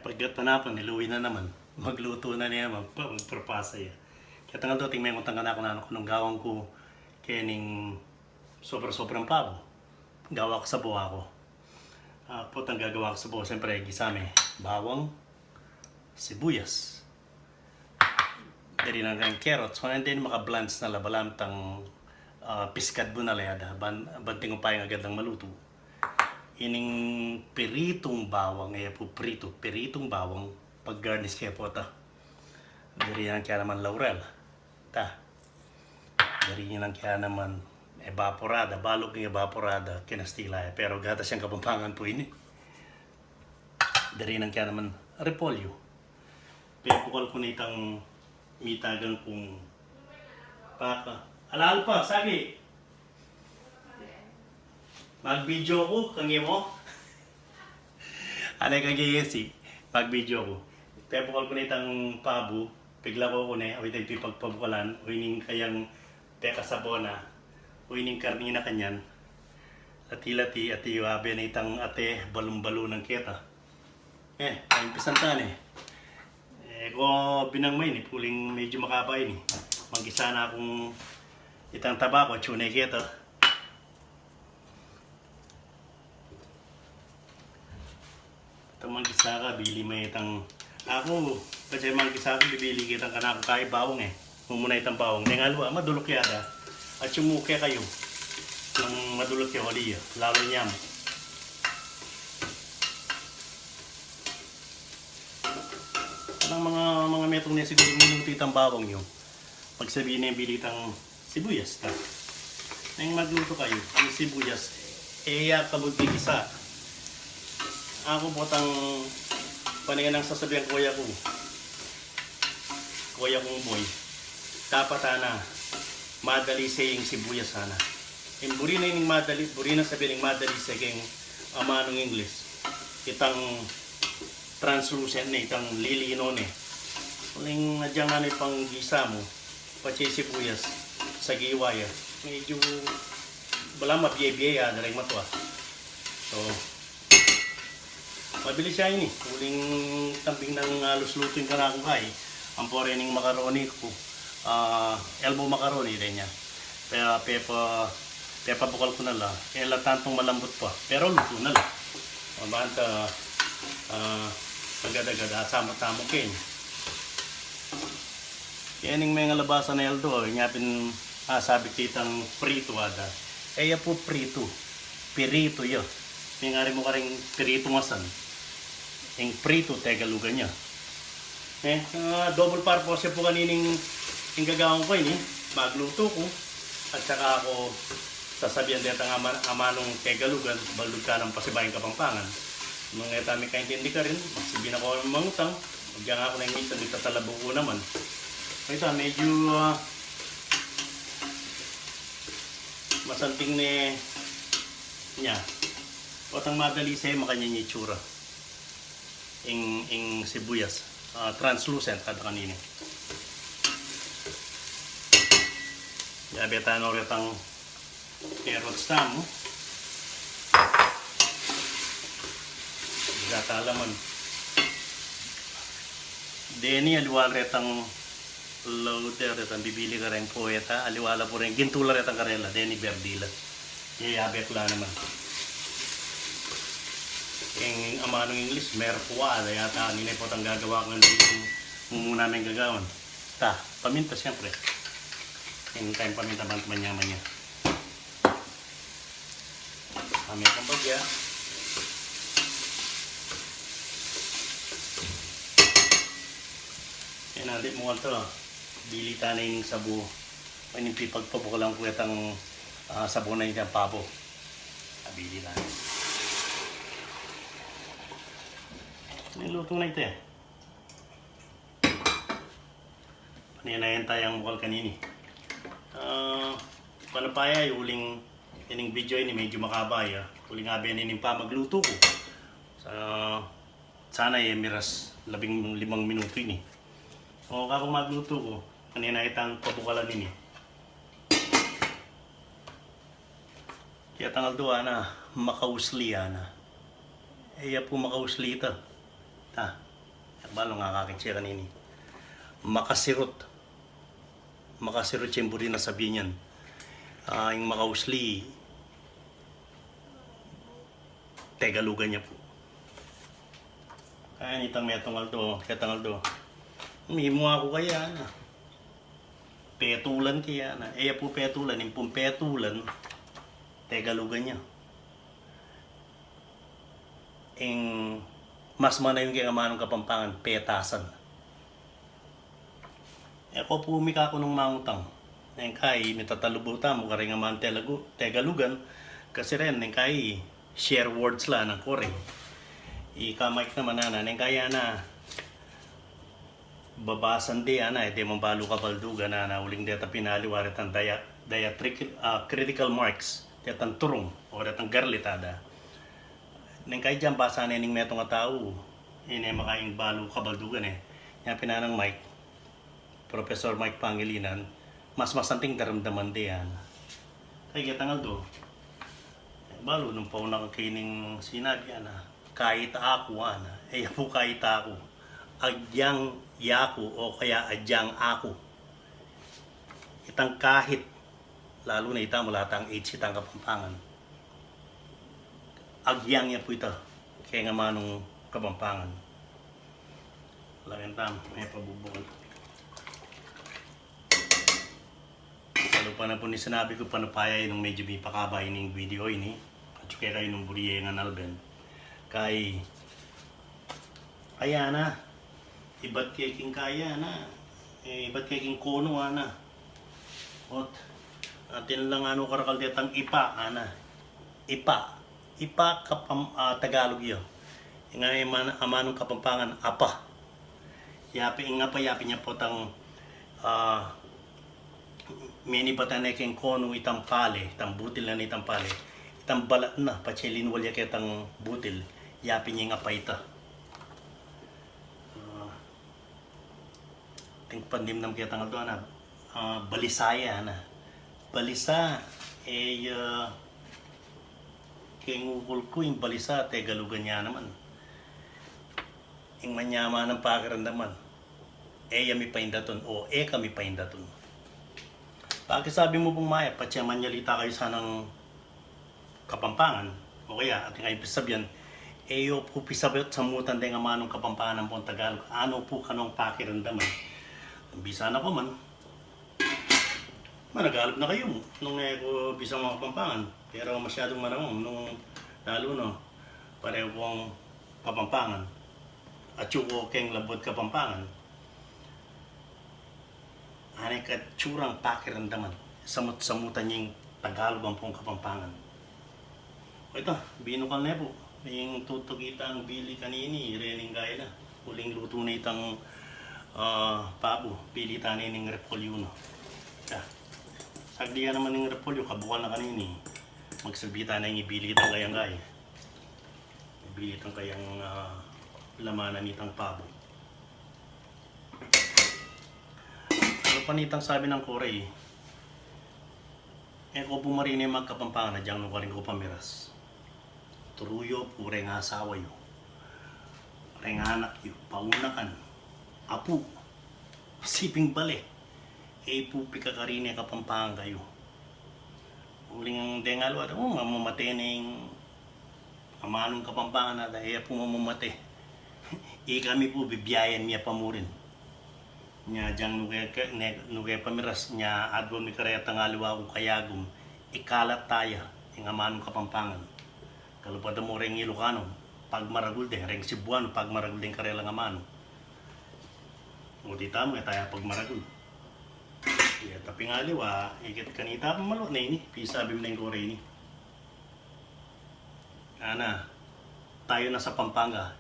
pagkat panapon, niluwi na naman. Magluto na niya, magpapasa ya. Kaya tangal to, tingnan mo tanggal ako na nung gawang ko kening sobrang pabo. Gawa ko sa buha ko. Po ang gagawa ko sa buha, siyempre gisame, bawang, sibuyas. Dari na ng carrots, kung hindi maka-blends na labalamtang piskad mo na layada, banting mo pa yung agad ng maluto. Ining piritong bawang, ay po piritong bawang, pag-garnish kaya po ta. Dari yan kaya naman laurel. Dari yan kaya naman evaporada, balog ng evaporada, kinastila. Pero gata siyang kapampangan po ini. Dari yan kaya naman repolyo. Pero bukal ko na itang mitagang kung paka. Alal pa, sabi. Mag-video ko, kangi mo. Anay kangi yesi, mag-video ko. Pero bukal ko na itang pabo, pigla ko na, o itang pagpabukalan, o ining kayang teka sabona, o ining karni na kanyan, lati-lati, at iwabe na itang ate, balong-balo ng keta. Ay pisantan ko binangmay ni, puling medyo makabay ni. Mag-isa na akong itang tabako, tsunay keta. Itang mag-isa ka, bili may itang ako, kasi mag-isa ko, bibili kitang kanakong kaya bawang Mumuna itang bawang. Nengalwa, madulok yada. At sumuke kayo ng madulok yung oliya. Lalo niya mo. Anong mga metong niya siguro minuto itang bawang yun. Pag sabihin na yung bilitang sibuyas. Nang magluto kayo, yung sibuyas, kabugtig isa. Ako po tang paningan ng sasabihan kuya kong boy. Dapat madali sa yung sibuyas sana. Yung buri na sabihin ng madali sa yung amanong English. Itang translucent na, itang lilino na. Kuling nadyang na pang gisa mo, pati sibuyas sa giwaya. Medyo wala mabiyay-biyay na rin matwa. So, mabilis siya ini. Kuling tamping ng halos lutuin ka na akong kay. Ang porening macaroni ko. Elbow macaroni rin niya. Kaya pepa bukal ko na lang. Kaya lang tantong malambot pa. Pero luto na lang. Mabanta agad-agad asama-tamo kin. Yan yung mga labasan na eldo. Inyapin sabi kitang prito ada. Kaya po prito. Pirito yun. Tingari mo ka rin pirito masan. Yung prito tegalugan niya. Double purpose po kanining yung gagawin ko ini, magluto ko at saka ako sasabihan dito ang amanong tegalugan, balud ka ng pasibayang kapampangan. Nung etami kaintindi ka rin, magsabihin ako ng mangutang, magyan ako ng minsan, itatalabo ko naman. Ito, medyo masanting niya. Otang madali sa'yo makanya niya itsura. Ing sibuyas, translucent kada kanina. Yabetan ulit ang carrots tamo. Gatalaman. Deni aliwala rin ang loader rin ang bibili ka rin po ita. Aliwala po rin. Gintula rin ang karela. Deni berdila. Yayabet lang naman. Yung amanong English, merpuwa. Yata nila po ang gagawa ko ng mumuna namin gagawan. Paminta siyempre. Yung time paminta bang manyaman niya. Kami akong bagya. Yan natin mo ito. Bilita na yung sabo. Yung pipagpabukalang ko itang sabo na yung pabo. Bili na. Niluto na ito Paninayan tayong bukal kanini. Panapaya yung uling ining video ini medyo makabay. Uling abi nining pa magluto ko. Sana miras 15 minuto ini. O kako magluto ko, kanina itang pabukalan ini. Kaya tangal doa na makausli na. Iya po makausli ito. Balo nga kakin siya kanini. Makasirot. Makasirot siya buri na sabihin yan. Yung makausli, Tegalugan niya po. Kaya nitang metong aldo, ketang aldo. Umimo ako kaya na. Petulan kaya na. Po petulan, yung pong petulan, Tegalugan niya. Mas mana yung kaya manong Kapampangan, petasan. Ako po umika ko nung mangutang. Neng kay, mitatalubutan mo ka rin nga man Tegalugan. Kasi rin, neng kay, share words la ng kore. Ika-mic naman na, neng kaya na, babasan di, edi mambalo ka balduga na uling deta pinaliwarit ang critical marks, detang turong, o detang garlitada. Neng kaya dyan, basa na yung metong tao, makaing balo kabaldugan Yan pinanang Mike, Professor Mike Pangilinan, mas masanting daramdaman diyan. Kaya tangal do, balo nung pauna ka kining sinabi kahit ako po kahit ako, adyang yaku o kaya adyang ako. Itang kahit, lalo na itang mulatang H itang Kapampangan. Agyang niya po ito, kaya nga manong Kapampangan. Lagyan tam, may pabubukan. Lalo pa na po ni sinabi ko, panapaya yung medyo may pakabay ng video ini. At kaya kayo nung buriye nga nalben. Kaya na, iba't kaking kaya na, iba't kaking kono na. Ot, atin lang karakal detang ipa, Ipa Tagalog yun. Yung amanong Kapampangan, apa. Yapi niya po tang mini batanekeng kono itang pale, itang butil na itang pale. Itang balat na, patselin walya kitang butil. Yapi niya nga pa ita. Ting pandim nam kitang aldo na, balisaya na. Balisa, kingukul ko yung balisa, Tegalugan niya naman. Yung manyama ng pakiramdaman, yami paindaton o kami paindaton. Pakisabi mo pong maya, patya manyalita kayo sanang Kapampangan, o kaya ating ay pisabyan, po pisabot sa mutan din nga manong Kapampangan ng pong Tagalog, ano po kanong pakiramdaman. Bisa na ko man, managalog na kayo nung ko bisa mga Kapampangan. Pero masyadong manamong nung lalo no, pareho pong Kapampangan at yung keng labot Kapampangan. Anay ka tsurang pakiramdaman, samut-samutan niyang Tagalog ang pong Kapampangan. O ito, binukal na po. Yung tutugita ang bili kanini, rening gaya na. Huling luto na itang pabo, pilitan na yung repolyo no. Sagdiya naman yung repolyo, kabukal na kanini. Magsabita na yung ibilitan kayang gaya. Ibilitan kayang lamanan nitang pabo. Ano pa nitang sabi ng Korea, ko bumarini magkapampangan na diyang nukaling ko pamiras. Turuyo, pure nga asawa yo. Reng anak yo, paunakan. Apu, siping bale. Po pikakarini Kapampangan kayo. Uling ang dengalo at mamamate na yung amanong Kapampangan na dahil po mamamate. Kami po bibiyayan niya pa mo rin. Nya diyang nugay pamiras niya adwa mi kareta nga liwa ko kayagum. Ikalat taya yung amanong Kapampangan. Kalupad mo rin Ilocano, pag maragul de, rin Cebuano, pag maragul din karela nga mano. O di tamo, tayo pag maragul. Tapi nga liwa, ikit kanita pa malo na ini, pisabi mo na yung Korea ini. Ana, tayo na sa Pampanga.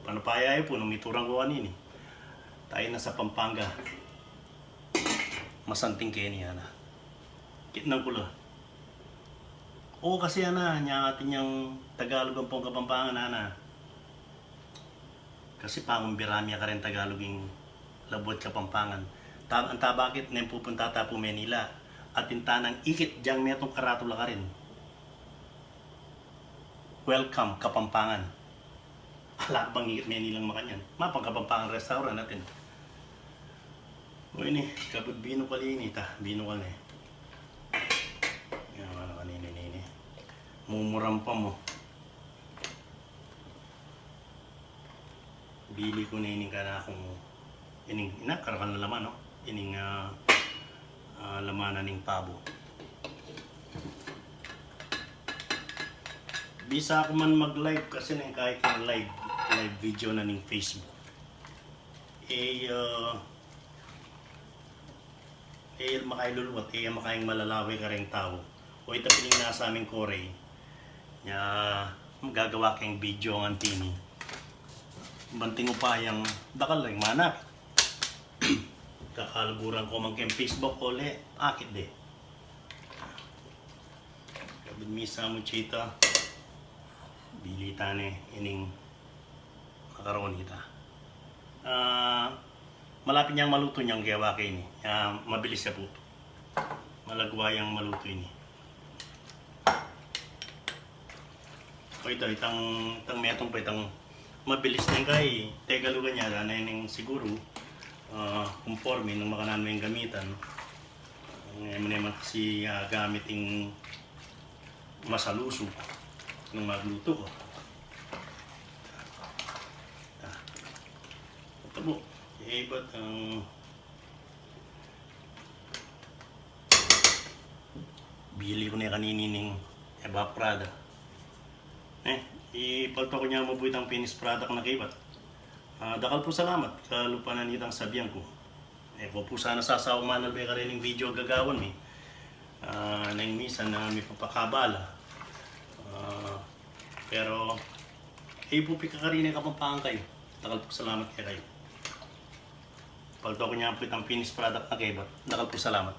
Panapaya po, nung miturang ko kanini. Tayo na sa Pampanga. Masanting kayo niya na. Kitnang kulo. Oo kasi niya atin yung Tagalog ang pong Kapampangan Kasi pangumbirami ka rin Tagalog yung labot Kapampangan. Anta bakit na pupunta ta po Manila at tintanang ikit diyang metong karatula ka rin. Welcome Kapampangan. Lakbang higit may nilang makanyan. Mapangkapampangan restaurant natin. O ini, kabut bino kali ini ta. Bino ka na eh. Yan ano kanina ini. Mumuram pa mo. Bili ko na ining ka na akong ining inakarakan na laman no. Ining lamanan ng pabo. Bisa ako man mag-live kasi nang kahit yung live video na ning Facebook. Makailulwat, makaing malalaway ka rin tao. O ito piling nasa aming kore. Magagawa kayong video ang tini. Banting upayang dakal lang manap. Kakalburan ko man kayong Facebook uli, akit de. Kabid misa mo chita. Bilita ne ining makaroni ta. Malapit niyang maluto niyang gawa kay ni. Mabilis siya po. Malagwa yang maluto ini. O ito itang metong pa itang mabilis na kay tegalugan niya na ning siguro conforme ng makanan mo yung gamitan. Ngayon naman kasi gamit yung masaluso ng magluto ko. Ito po, ibat ang bili ko na kaninining evaporada. Ipalto ko niya mabuit ang finished product na kaibat. Dakal po salamat, kalupanan nitang sabihan ko. Ko po sana sasaw manal ba ka rin yung video gagawin eh. Nang minsan na may papakabala. Pero ipupika ka rin yung kapampangan kayo. Dakal po salamat kayo. Palto ko niya po itang finished product na kaibat. Dakal po salamat.